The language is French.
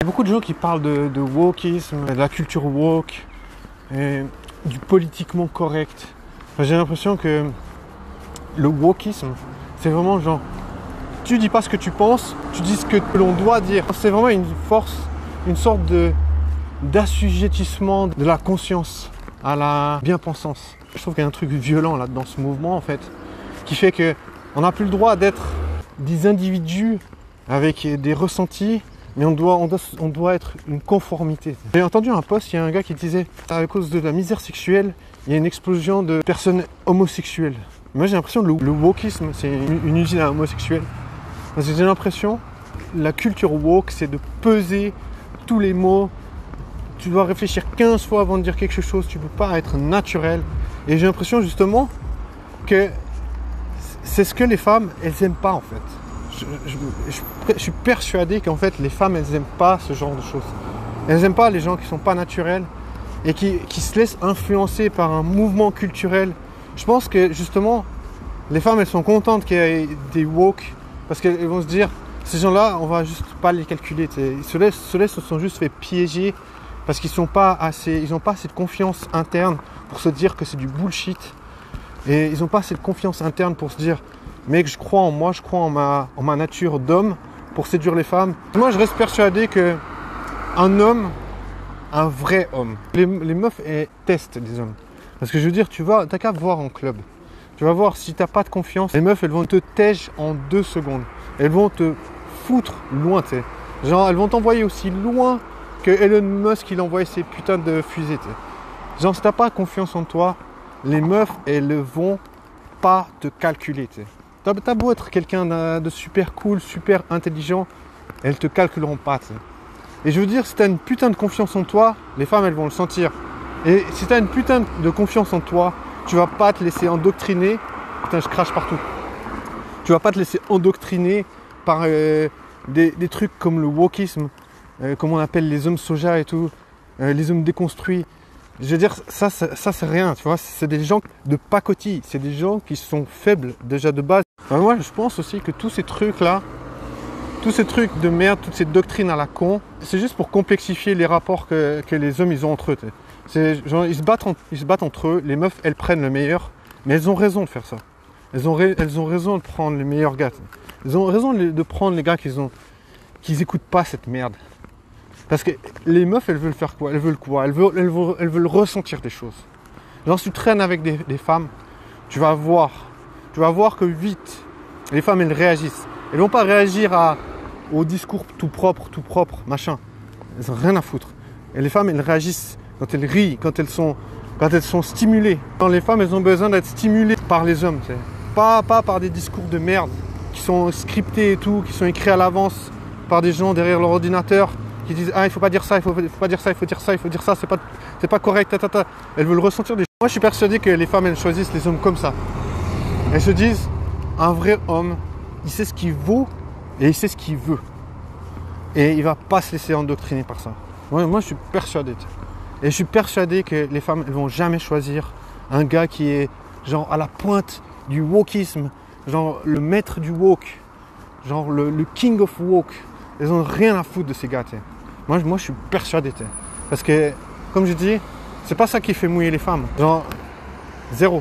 y a beaucoup de gens qui parlent de wokisme, de la culture woke, et du politiquement correct. Enfin, j'ai l'impression que le wokisme, c'est vraiment genre, tu dis pas ce que tu penses, tu dis ce que l'on doit dire. C'est vraiment une force, une sorte d'assujettissement de la conscience à la bien-pensance. Je trouve qu'il y a un truc violent là dans ce mouvement en fait, qui fait que on n'a plus le droit d'être des individus avec des ressentis, mais on doit être une conformité. J'ai entendu un post, il y a un gars qui disait à cause de la misère sexuelle, il y a une explosion de personnes homosexuelles. Moi j'ai l'impression que le wokisme c'est une usine à homosexuels. Parce que j'ai l'impression la culture woke c'est de peser tous les mots. Tu dois réfléchir 15 fois avant de dire quelque chose, tu ne peux pas être naturel. Et j'ai l'impression justement que c'est ce que les femmes, elles n'aiment pas en fait. Je suis persuadé qu'en fait les femmes, elles n'aiment pas ce genre de choses. Elles n'aiment pas les gens qui ne sont pas naturels et qui se laissent influencer par un mouvement culturel. Je pense que justement, les femmes, elles sont contentes qu'il y ait des woke parce qu'elles vont se dire, ces gens-là, on va juste pas les calculer. Ceux-là se sont juste fait piéger parce qu'ils n'ont pas assez de confiance interne pour se dire que c'est du bullshit. Et ils n'ont pas assez de confiance interne pour se dire, mec, je crois en moi, je crois en ma nature d'homme pour séduire les femmes. Moi, je reste persuadé qu'un homme, un vrai homme, les meufs, elles testent les hommes. Parce que je veux dire, t'as qu'à voir en club. Tu vas voir, si t'as pas de confiance, les meufs, elles vont te tège en 2 secondes. Elles vont te foutre loin, tu sais. Genre, elles vont t'envoyer aussi loin que Elon Musk, il envoie ses putains de fusées, tu sais. Genre, si t'as pas confiance en toi, les meufs, elles ne vont pas te calculer, tu sais. T'as beau être quelqu'un de super cool, super intelligent, elles te calculeront pas, tu sais. Et je veux dire, si t'as une putain de confiance en toi, les femmes, elles vont le sentir. Et si t'as une putain de confiance en toi, tu vas pas te laisser endoctriner. Putain, je crache partout. Tu vas pas te laisser endoctriner par des trucs comme le wokisme, comme on appelle les hommes soja et tout, les hommes déconstruits. Je veux dire, ça c'est rien, tu vois. C'est des gens de pacotille. C'est des gens qui sont faibles déjà de base. Enfin, moi, je pense aussi que tous ces trucs-là, tous ces trucs de merde, toutes ces doctrines à la con, c'est juste pour complexifier les rapports que les hommes ils ont entre eux. Genre, ils se battent entre eux, les meufs elles prennent le meilleur, mais elles ont raison de faire ça. Elles ont raison de prendre les meilleurs gars. Elles ont raison de prendre les gars qu'ils écoutent pas cette merde. Parce que les meufs elles veulent faire quoi? Elles veulent quoi? Elles veulent ressentir des choses. Genre si tu traînes avec des femmes, tu vas voir que vite, les femmes elles réagissent. Elles vont pas réagir au discours tout propre, machin. Elles ont rien à foutre. Et les femmes elles réagissent quand elles rient, quand elles sont stimulées. Quand les femmes elles ont besoin d'être stimulées par les hommes, tu sais. Pas par des discours de merde qui sont scriptés et tout, qui sont écrits à l'avance par des gens derrière leur ordinateur qui disent il faut pas dire ça, il faut pas dire ça, il faut dire ça, c'est pas correct, Elles veulent ressentir des choses. Moi je suis persuadé que les femmes elles choisissent les hommes comme ça. Elles se disent un vrai homme, il sait ce qu'il vaut et il sait ce qu'il veut. Et il va pas se laisser endoctriner par ça. Moi je suis persuadé. Et je suis persuadé que les femmes elles vont jamais choisir un gars qui est genre à la pointe du wokisme, genre le maître du woke, genre le king of woke. Elles ont rien à foutre de ces gars. T'sais. Moi je suis persuadé. T'sais. Parce que, comme je dis, c'est pas ça qui fait mouiller les femmes. Genre, zéro.